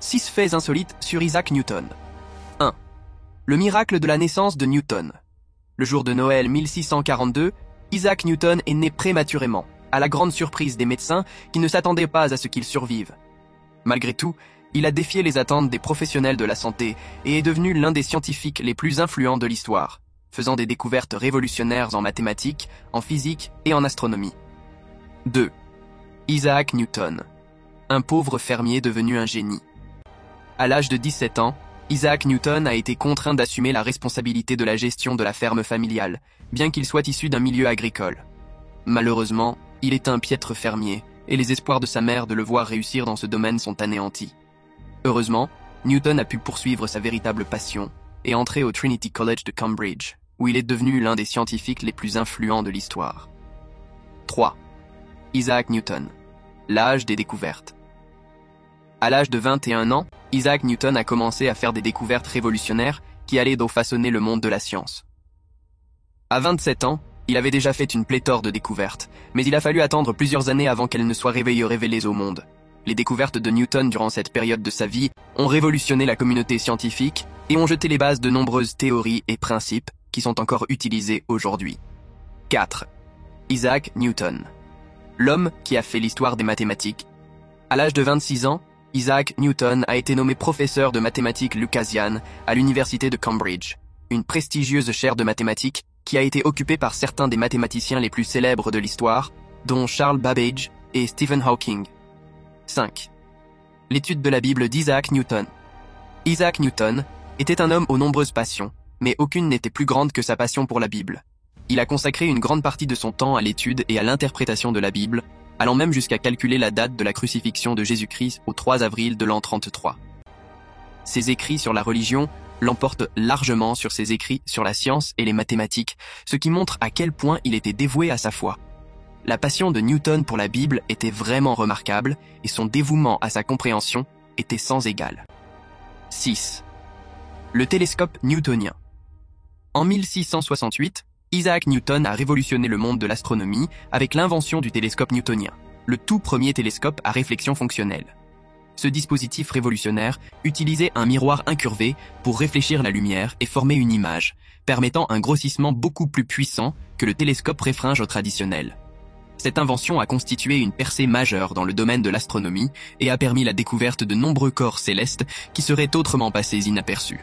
6 faits insolites sur Isaac Newton. 1. Le miracle de la naissance de Newton. Le jour de Noël 1642, Isaac Newton est né prématurément, à la grande surprise des médecins qui ne s'attendaient pas à ce qu'il survive. Malgré tout, il a défié les attentes des professionnels de la santé et est devenu l'un des scientifiques les plus influents de l'histoire, faisant des découvertes révolutionnaires en mathématiques, en physique et en astronomie. 2. Isaac Newton. Un pauvre fermier devenu un génie. À l'âge de 17 ans, Isaac Newton a été contraint d'assumer la responsabilité de la gestion de la ferme familiale, bien qu'il soit issu d'un milieu agricole. Malheureusement, il est un piètre fermier, et les espoirs de sa mère de le voir réussir dans ce domaine sont anéantis. Heureusement, Newton a pu poursuivre sa véritable passion et entrer au Trinity College de Cambridge, où il est devenu l'un des scientifiques les plus influents de l'histoire. 3. Isaac Newton. L'âge des découvertes. À l'âge de 21 ans, Isaac Newton a commencé à faire des découvertes révolutionnaires qui allaient donc façonner le monde de la science. À 27 ans, il avait déjà fait une pléthore de découvertes, mais il a fallu attendre plusieurs années avant qu'elles ne soient révélées au monde. Les découvertes de Newton durant cette période de sa vie ont révolutionné la communauté scientifique et ont jeté les bases de nombreuses théories et principes qui sont encore utilisés aujourd'hui. 4. Isaac Newton. L'homme qui a fait l'histoire des mathématiques. À l'âge de 26 ans, Isaac Newton a été nommé professeur de mathématiques lucasiennes à l'université de Cambridge, une prestigieuse chaire de mathématiques qui a été occupée par certains des mathématiciens les plus célèbres de l'histoire, dont Charles Babbage et Stephen Hawking. 5. L'étude de la Bible d'Isaac Newton. Isaac Newton était un homme aux nombreuses passions, mais aucune n'était plus grande que sa passion pour la Bible. Il a consacré une grande partie de son temps à l'étude et à l'interprétation de la Bible, allant même jusqu'à calculer la date de la crucifixion de Jésus-Christ au 3 avril de l'an 33. Ses écrits sur la religion l'emportent largement sur ses écrits sur la science et les mathématiques, ce qui montre à quel point il était dévoué à sa foi. La passion de Newton pour la Bible était vraiment remarquable et son dévouement à sa compréhension était sans égal. 6. Le télescope newtonien. En 1668, Isaac Newton a révolutionné le monde de l'astronomie avec l'invention du télescope newtonien, le tout premier télescope à réflexion fonctionnelle. Ce dispositif révolutionnaire utilisait un miroir incurvé pour réfléchir la lumière et former une image, permettant un grossissement beaucoup plus puissant que le télescope réfringe traditionnel. Cette invention a constitué une percée majeure dans le domaine de l'astronomie et a permis la découverte de nombreux corps célestes qui seraient autrement passés inaperçus.